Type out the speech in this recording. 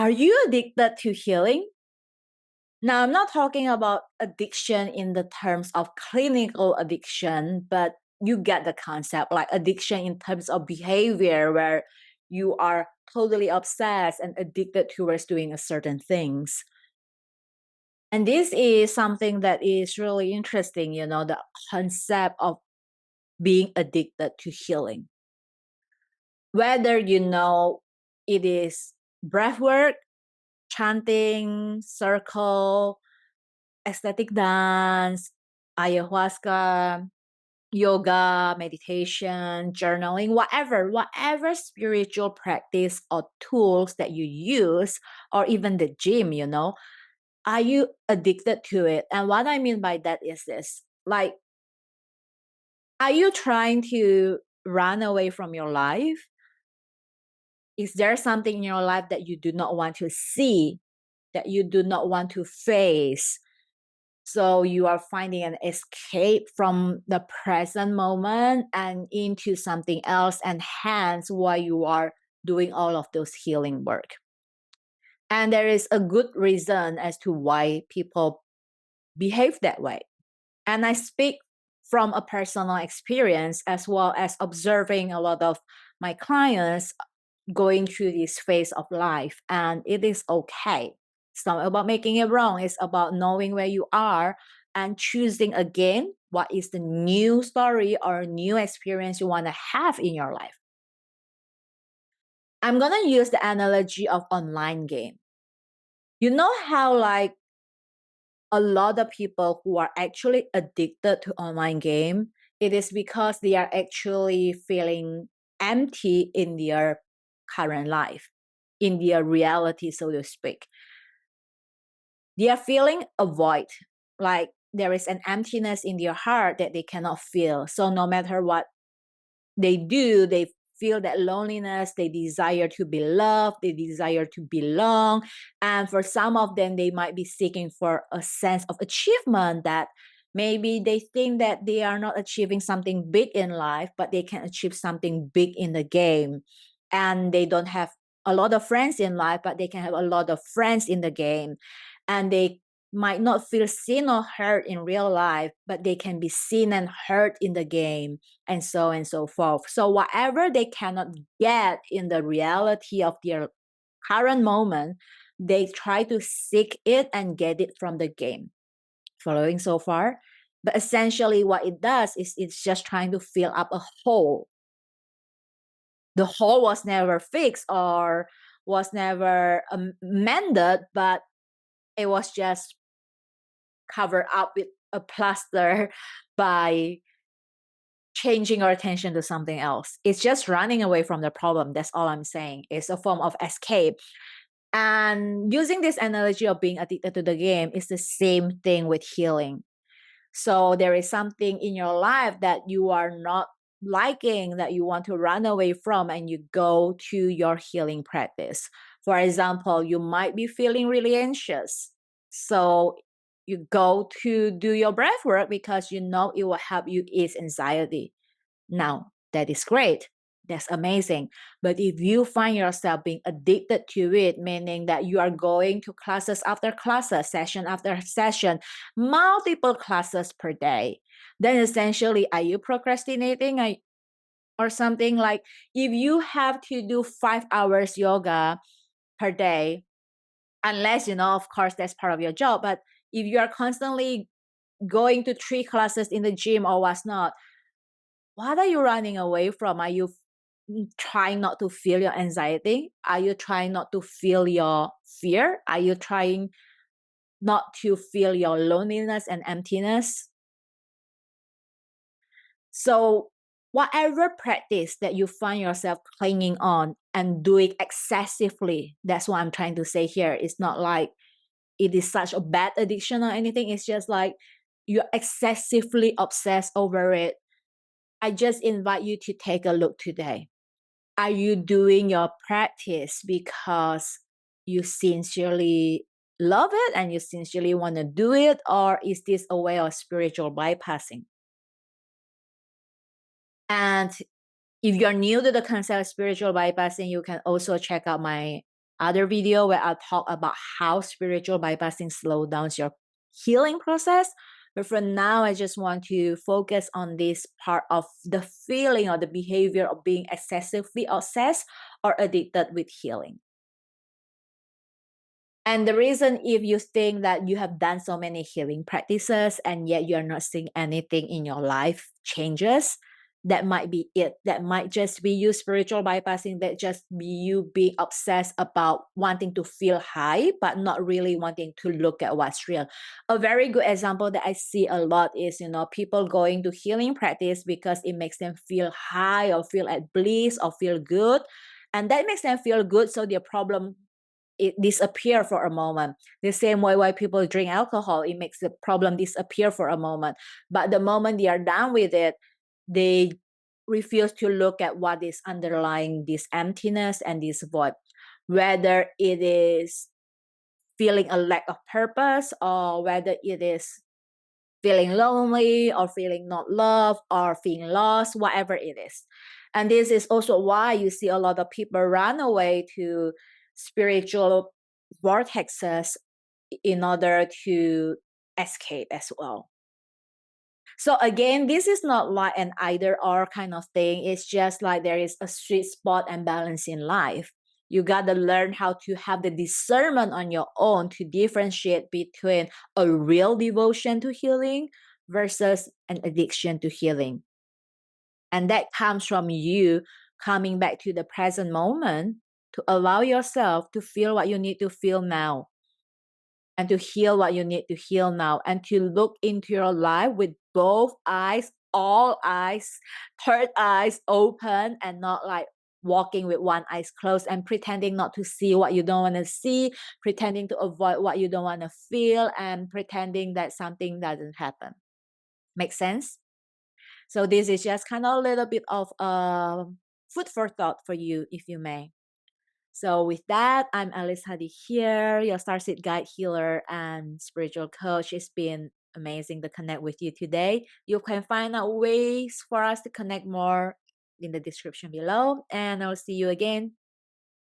Are you addicted to healing? Now, I'm not talking about addiction in the terms of clinical addiction, but you get the concept, like addiction in terms of behavior where you are totally obsessed and addicted towards doing a certain things. And this is something that is really interesting, the concept of being addicted to healing. Whether it is breath work, chanting, circle, aesthetic dance, ayahuasca, yoga, meditation, journaling, whatever spiritual practice or tools that you use, or even the gym, are you addicted to it? And what I mean by that is this, like, are you trying to run away from your life? Is there something in your life that you do not want to see, that you do not want to face? So you are finding an escape from the present moment and into something else, and hence why you are doing all of those healing work. And there is a good reason as to why people behave that way. And I speak from a personal experience as well as observing a lot of my clients going through this phase of life, and it is okay. It's not about making it wrong. It's about knowing where you are and choosing again what is the new story or new experience you want to have in your life. I'm going to use the analogy of online game. You know how like a lot of people who are actually addicted to online game, it is because they are actually feeling empty in their current life, in their reality, so to speak. They are feeling a void, like there is an emptiness in their heart that they cannot feel. So no matter what they do, they feel that loneliness, they desire to be loved, they desire to belong. And for some of them, they might be seeking for a sense of achievement, that maybe they think that they are not achieving something big in life, but they can achieve something big in the game. And they don't have a lot of friends in life, but they can have a lot of friends in the game. And they might not feel seen or heard in real life, but they can be seen and heard in the game, and so forth. So whatever they cannot get in the reality of their current moment, they try to seek it and get it from the game. Following so far? But essentially what it does is it's just trying to fill up a hole. The hole was never fixed or was never mended, but it was just covered up with a plaster by changing our attention to something else. It's just running away from the problem. That's all I'm saying. It's a form of escape. And using this analogy of being addicted to the game is the same thing with healing. So there is something in your life that you are not liking, that you want to run away from, and you go to your healing practice. For example, you might be feeling really anxious. So you go to do your breath work because you know it will help you ease anxiety. Now, that is great. That's amazing. But if you find yourself being addicted to it, meaning that you are going to classes after classes, session after session, multiple classes per day, then essentially, are you procrastinating? Or something like, if you have to do 5 hours yoga per day, unless, of course, that's part of your job, but if you are constantly going to 3 classes in the gym or what's not, what are you running away from? Are you trying not to feel your anxiety? Are you trying not to feel your fear? Are you trying not to feel your loneliness and emptiness? So whatever practice that you find yourself clinging on and doing excessively, that's what I'm trying to say here. It's not like it is such a bad addiction or anything. It's just like you're excessively obsessed over it. I just invite you to take a look today. Are you doing your practice because you sincerely love it and you sincerely want to do it? Or is this a way of spiritual bypassing? And if you're new to the concept of spiritual bypassing, you can also check out my other video where I talk about how spiritual bypassing slows down your healing process. But for now, I just want to focus on this part of the feeling or the behavior of being excessively obsessed or addicted with healing. And the reason, if you think that you have done so many healing practices and yet you're not seeing anything in your life changes, that might be it. That might just be you spiritual bypassing, that just be you being obsessed about wanting to feel high, but not really wanting to look at what's real. A very good example that I see a lot is, people going to healing practice because it makes them feel high or feel at bliss or feel good. And that makes them feel good, so their problem it disappear for a moment. The same way why people drink alcohol, it makes the problem disappear for a moment. But the moment they are done with it, they refuse to look at what is underlying this emptiness and this void, whether it is feeling a lack of purpose, or whether it is feeling lonely or feeling not loved or feeling lost, whatever it is. And this is also why you see a lot of people run away to spiritual vortexes in order to escape as well. So again, this is not like an either or kind of thing. It's just like there is a sweet spot and balance in life. You got to learn how to have the discernment on your own to differentiate between a real devotion to healing versus an addiction to healing. And that comes from you coming back to the present moment to allow yourself to feel what you need to feel now, and to heal what you need to heal now, and to look into your life with both eyes, all eyes, third eyes open, and not like walking with one eye closed and pretending not to see what you don't want to see, pretending to avoid what you don't want to feel, and pretending that something doesn't happen. Make sense? So this is just kind of a little bit of food for thought for you, if you may. So with that, I'm Alice Hadi here, your Starseed Guide Healer and Spiritual Coach. It's been amazing to connect with you today. You can find out ways for us to connect more in the description below, and I'll see you again